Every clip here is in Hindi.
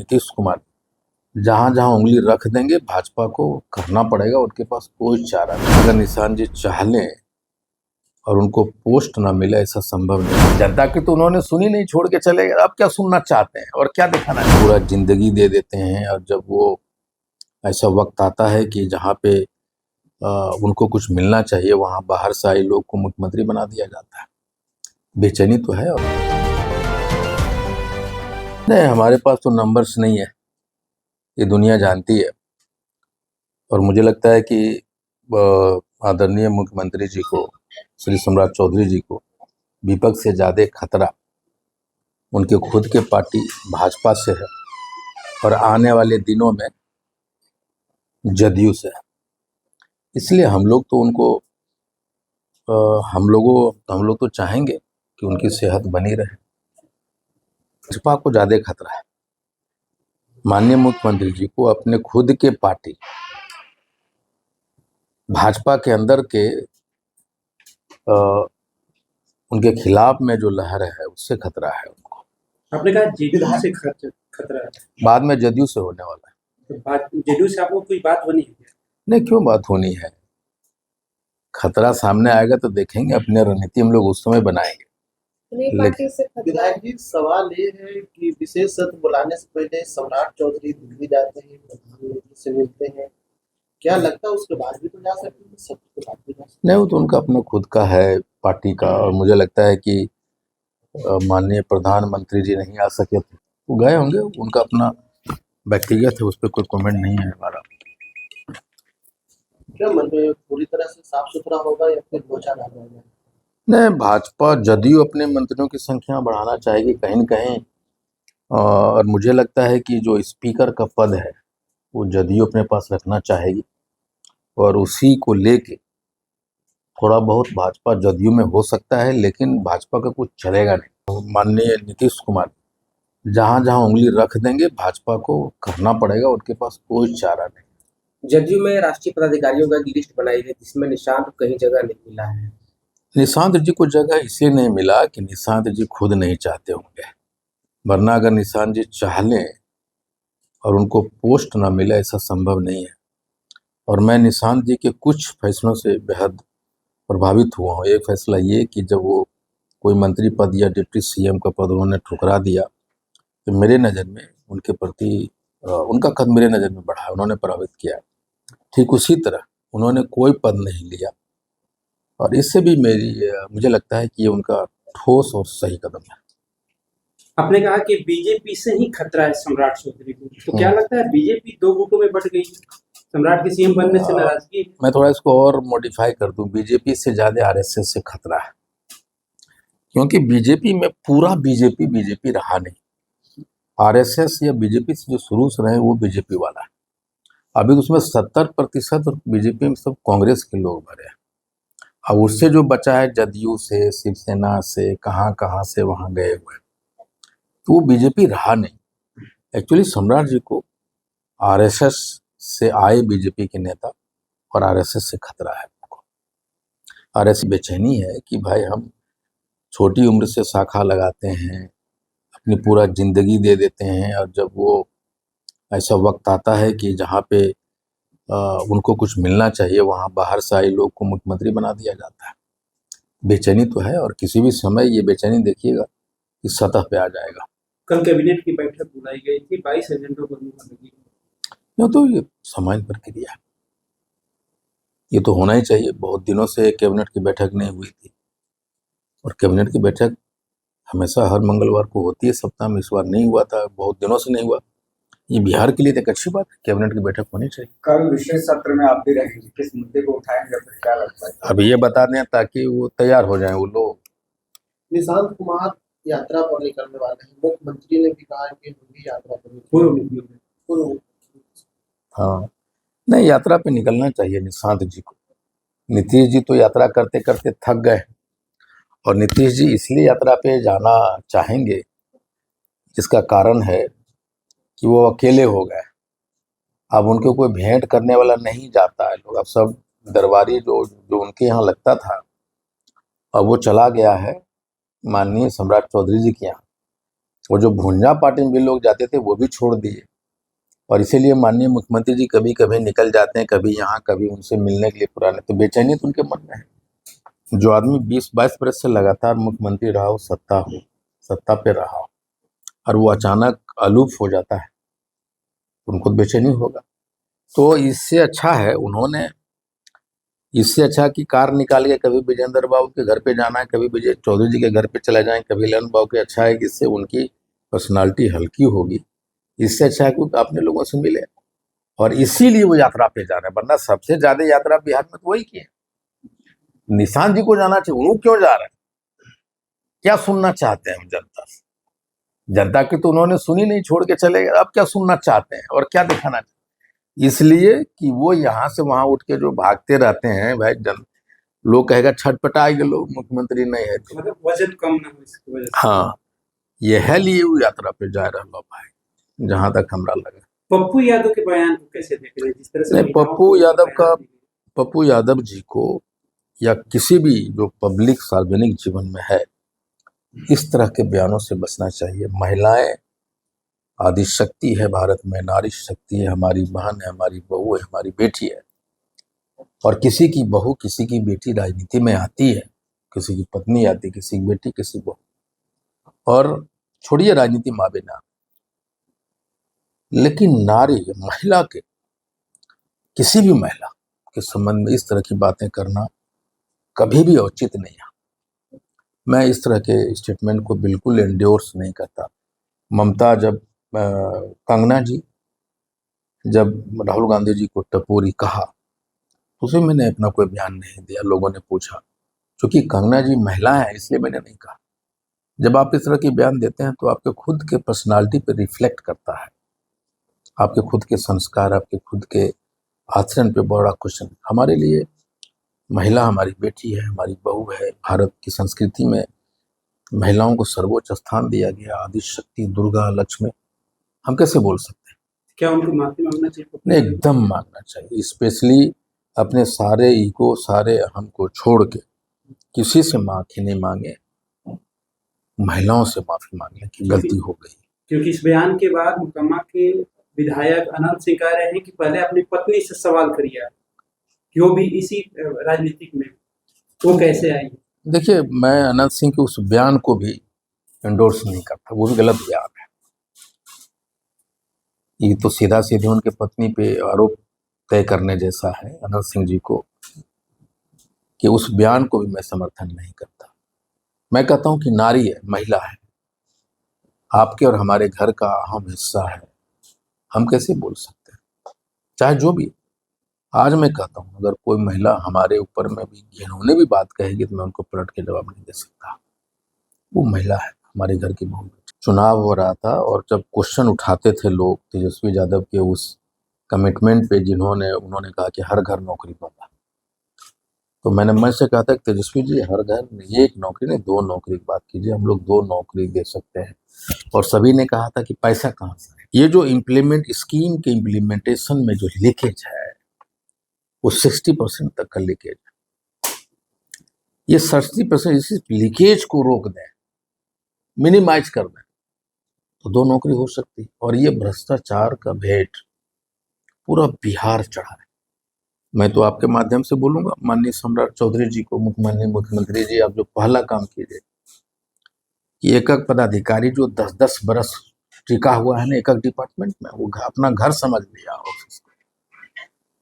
नीतीश कुमार जहां जहां उंगली रख देंगे भाजपा को करना पड़ेगा, उनके पास कोई चारा नहीं। अगर निशान जी चाह लें और उनको पोस्ट ना मिले, ऐसा संभव नहीं। जनता की तो उन्होंने सुनी नहीं, छोड़ के चले गए। अब क्या सुनना चाहते हैं और क्या दिखाना है? पूरा जिंदगी दे देते हैं, और जब वो ऐसा वक्त आता है कि जहाँ पे उनको कुछ मिलना चाहिए, वहाँ बाहर से आए लोग को मुख्यमंत्री बना दिया जाता है। बेचैनी तो है। और नहीं, हमारे पास तो नंबर्स नहीं है, ये दुनिया जानती है। और मुझे लगता है कि आदरणीय मुख्यमंत्री जी को, श्री सम्राट चौधरी जी को, विपक्ष से ज़्यादा खतरा उनके खुद के पार्टी भाजपा से है, और आने वाले दिनों में जदयू से है। इसलिए हम लोग तो उनको हम लोग तो चाहेंगे कि उनकी सेहत बनी रहे। भाजपा को ज़्यादा खतरा है। माननीय मुख्यमंत्री जी को अपने खुद के पार्टी भाजपा के अंदर के उनके खिलाफ में जो लहर है, उससे खतरा है उनको। आपने कहा जेडीयू से खतरा है, बाद में जदयू से होने वाला है। तो जेडीयू से आपको कोई बात बनी है? नहीं, क्यों बात होनी है? खतरा सामने आएगा तो देखेंगे, अपने रणनीति हम लोग उस समय बनाएंगे। विधायक जी, सवाल ये है कि विशेष सत्र बुलाने से पहले सम्राट चौधरी दिल्ली जाते हैं, प्रधानमंत्री से मिलते हैं। क्या लगता है उसके बाद भी तो जा सकते हैं, सत्र के बाद भी जा सकते? नहीं, वो तो उनका अपना खुद का है, पार्टी का। और मुझे लगता है कि माननीय प्रधानमंत्री जी नहीं आ सके थे, वो गए होंगे, उनका अपना व्यक्तिगत है, उस पर कोई कमेंट नहीं है हमारा। क्या मन में पूरी तरह से साफ सुथरा होगा या फिर लोचा डाल जाएगा? नहीं, भाजपा जदयू अपने मंत्रियों की संख्या बढ़ाना चाहेगी कहीं न कहीं। और मुझे लगता है कि जो स्पीकर का पद है वो जदयू अपने पास रखना चाहेगी, और उसी को लेके थोड़ा बहुत भाजपा जदयू में हो सकता है, लेकिन भाजपा का कुछ चलेगा नहीं। माननीय नीतीश कुमार जहां जहां उंगली रख देंगे भाजपा को करना पड़ेगा, उनके पास कोई चारा नहीं। जदयू में राष्ट्रीय पदाधिकारियों का लिस्ट बनाई है, जिसमें निशांत को कहीं जगह नहीं मिला है। निशांत जी को जगह इसलिए नहीं मिला कि निशांत जी खुद नहीं चाहते होंगे, वरना अगर निशांत जी चाह लें और उनको पोस्ट ना मिले, ऐसा संभव नहीं है। और मैं निशांत जी के कुछ फैसलों से बेहद प्रभावित हुआ हूँ। एक फैसला ये कि जब वो कोई मंत्री पद या डिप्टी सीएम का पद उन्होंने ठुकरा दिया, तो मेरे नज़र में उनके प्रति उनका कद मेरे नज़र में बढ़ा, उन्होंने प्रभावित किया। ठीक उसी तरह उन्होंने कोई पद नहीं लिया, और इससे भी मुझे लगता है कि ये उनका ठोस और सही कदम है। आपने कहा कि बीजेपी से ही खतरा है सम्राट चौधरी को, तो क्या लगता है बीजेपी दो गुटों में बट गई? सम्राट के सीएम बनने से नाराजगी? मैं थोड़ा इसको और मॉडिफाई कर दूं, बीजेपी से ज़्यादा आरएसएस से खतरा है, क्योंकि बीजेपी में पूरा बीजेपी रहा नहीं। आरएसएस या बीजेपी से जो शुरू से रहे वो बीजेपी वाला है। अभी तो उसमें 70% बीजेपी में सब कांग्रेस के लोग भरे हैं। अब उससे जो बचा है जदयू से, शिवसेना से, कहाँ कहाँ से वहाँ गए हुए, तो वो बीजेपी रहा नहीं। एक्चुअली सम्राट जी को आरएसएस से आए बीजेपी के नेता और आरएसएस से खतरा है उनको। आरएसएस बेचैनी है कि भाई हम छोटी उम्र से शाखा लगाते हैं, अपनी पूरा जिंदगी दे देते हैं, और जब वो ऐसा वक्त आता है कि जहाँ पे उनको कुछ मिलना चाहिए, वहाँ बाहर से आए लोग को मुख्यमंत्री बना दिया जाता है। बेचैनी तो है, और किसी भी समय ये बेचैनी देखिएगा इस सतह पे आ जाएगा। कल कैबिनेट की बैठक बुलाई गई थी, 22 एजेंडों पर मुहर लगी। नहीं, तो ये सामान्य प्रक्रिया है, ये तो होना ही चाहिए। बहुत दिनों से कैबिनेट की बैठक नहीं हुई थी, और कैबिनेट की बैठक हमेशा हर मंगलवार को होती है सप्ताह में। इस बार नहीं हुआ था, बहुत दिनों से नहीं हुआ। ये बिहार के लिए तो एक अच्छी बात है, कैबिनेट की बैठक होनी चाहिए। कल विशेष सत्र में आप भी रहेंगे, किस मुद्दे को उठाएंगे, फिर क्या लगता है? अब ये बता दें ताकि वो तैयार हो जाएं वो लोग। निशांत कुमार यात्रा पर निकलने वाले हैं, मुख्यमंत्री ने भी कहा है कि हम भी यात्रा पर हाँ, नहीं, यात्रा पे निकलना चाहिए निशांत जी को। नीतीश जी तो यात्रा करते करते थक गए, और नीतीश जी इसलिए यात्रा पे जाना चाहेंगे, जिसका कारण है कि वो अकेले हो गए। अब उनको कोई भेंट करने वाला नहीं जाता है लोग, अब सब दरबारी जो जो उनके यहाँ लगता था, अब वो चला गया है माननीय सम्राट चौधरी जी के यहाँ। वो जो भुंजा पार्टी में भी लोग जाते थे वो भी छोड़ दिए, और इसीलिए माननीय मुख्यमंत्री जी कभी कभी निकल जाते हैं, कभी यहाँ कभी उनसे मिलने के लिए पुराने, तो बेचैनी तो उनके मन में है। जो आदमी 20-22 बरस से लगातार मुख्यमंत्री रहा हो, सत्ता पे रहा हो, और वो अचानक अलूप हो जाता है, उनको बेचैनी होगा। तो इससे अच्छा है इससे अच्छा कि कार निकाल के कभी विजेंद्र बाबू के घर पे जाना है, कभी विजय चौधरी जी के घर पे चले जाएं, कभी ललन बाबू के, अच्छा है कि इससे उनकी पर्सनालिटी हल्की होगी। इससे अच्छा है कि अपने लोगों से मिले, और इसीलिए वो यात्रा पे जा रहे हैं, वरना सबसे ज्यादा यात्रा बिहार में तो वही की है। निशांत जी को जाना चाहिए, वो क्यों जा रहे हैं? क्या सुनना चाहते हैं जनता से? जनता की तो उन्होंने सुनी नहीं, छोड़ के चले गए। अब क्या सुनना चाहते हैं और क्या दिखाना चाहते हैं? इसलिए कि वो यहाँ से वहां उठ के जो भागते रहते हैं भाई, लोग कहेगा छटपटा गए लोग, मुख्यमंत्री नहीं है तो। मतलब वजन कम ना हो इसकी वजह से। हाँ, यह लिए वो यात्रा पे जा रहा भाई, जहां तक हमरा लगा। पप्पू यादव के बयान को कैसे देख रहे हैं, जिस तरह से नहीं, महिलाओं पप्पू को यादव बयान दिए? पप्पू यादव जी को या किसी भी जो पब्लिक सार्वजनिक जीवन में है, इस तरह के बयानों से बचना चाहिए। महिलाएं आदि शक्ति है भारत में, नारी शक्ति है, हमारी बहन है, हमारी बहू है, हमारी बेटी है, और किसी की बहू किसी की बेटी राजनीति में आती है, किसी की पत्नी आती, किसी की बेटी, किसी बहू, और छोड़िए राजनीति मावे ना, लेकिन नारी महिला के, किसी भी महिला के संबंध में इस तरह की बातें करना कभी भी उचित नहीं है। मैं इस तरह के स्टेटमेंट को बिल्कुल एंडोर्स नहीं करता। ममता जब कंगना जी जब राहुल गांधी जी को टपोरी कहा, उसमें मैंने अपना कोई बयान नहीं दिया। लोगों ने पूछा, क्योंकि कंगना जी महिला है इसलिए मैंने नहीं कहा। जब आप इस तरह के बयान देते हैं तो आपके खुद के पर्सनालिटी पे रिफ्लेक्ट करता है, आपके खुद के संस्कार, आपके खुद के आचरण पे बड़ा क्वेश्चन। हमारे लिए महिला हमारी बेटी है, हमारी बहू है। भारत की संस्कृति में महिलाओं को सर्वोच्च स्थान दिया गया, आदि शक्ति, दुर्गा, लक्ष्मी। हम कैसे बोल सकते हैं? क्या उनको माफी मांगना चाहिए? नहीं, एकदम मांगना चाहिए। स्पेशली अपने सारे ईगो, सारे अहम को छोड़ के किसी से माफी नहीं मांगे, महिलाओं से माफी मांगने की गलती हो गई। क्योंकि इस बयान के बाद मोकामा के विधायक अनंत सिंह कह रहे हैं कि पहले अपनी पत्नी से सवाल करिए कि वो भी इसी राजनीतिक में वो कैसे आई। देखिए, मैं अनंत सिंह के उस बयान को भी एंडोर्स नहीं करता, वो भी गलत बयान है। ये तो सीधा सीधे उनके पत्नी पे आरोप तय करने जैसा है अनंत सिंह जी को, कि उस बयान को भी मैं समर्थन नहीं करता। मैं कहता हूं कि नारी है, महिला है, आपके और हमारे घर का अहम हिस्सा है। हम कैसे बोल सकते हैं? चाहे जो भी। आज मैं कहता हूं, अगर कोई महिला हमारे ऊपर में भी घिनौने भी बात कहेगी तो मैं उनको पलट के जवाब नहीं दे सकता। वो महिला है, हमारे घर की बहू। चुनाव हो रहा था और जब क्वेश्चन उठाते थे लोग तेजस्वी यादव के उस कमिटमेंट पे, उन्होंने कहा कि हर घर नौकरी दूंगा, तो मैंने मन से कहा था कि तेजस्वी जी, हर घर ये एक नौकरी नहीं, 2 नौकरी की बात कीजिए, हम लोग 2 नौकरी दे सकते हैं। और सभी ने कहा था कि पैसा कहाँ से? ये जो स्कीम के इम्प्लीमेंटेशन में जो लीकेज है वो 60% तक का लीकेज है। ये 60% इस लीकेज को रोक दें, मिनिमाइज कर दें, तो 2 नौकरी हो सकती है। और ये भ्रष्टाचार का भेंट पूरा बिहार चढ़ा है। मैं तो आपके माध्यम से बोलूंगा माननीय सम्राट चौधरी जी को, मुख्यमंत्री जी, आप जो पहला काम कीजिए कि एक पदाधिकारी जो 10-10 बरस टिका हुआ है ना एक डिपार्टमेंट में, वो अपना घर समझ लिया ऑफिस को,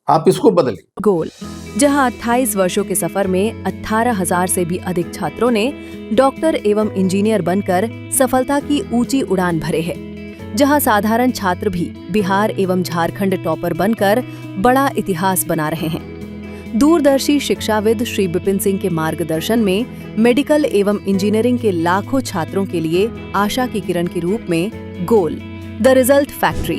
आप इसको बदलिए। गोल, जहां 28 वर्षों के सफर में 18,000 से भी अधिक छात्रों ने डॉक्टर एवं इंजीनियर बनकर सफलता की ऊंची उड़ान भरे हैं, जहां साधारण छात्र भी बिहार एवं झारखंड टॉपर बनकर बड़ा इतिहास बना रहे हैं। दूरदर्शी शिक्षाविद श्री विपिन सिंह के मार्गदर्शन में मेडिकल एवं इंजीनियरिंग के लाखों छात्रों के लिए आशा की किरण के रूप में गोल, द रिजल्ट फैक्ट्री,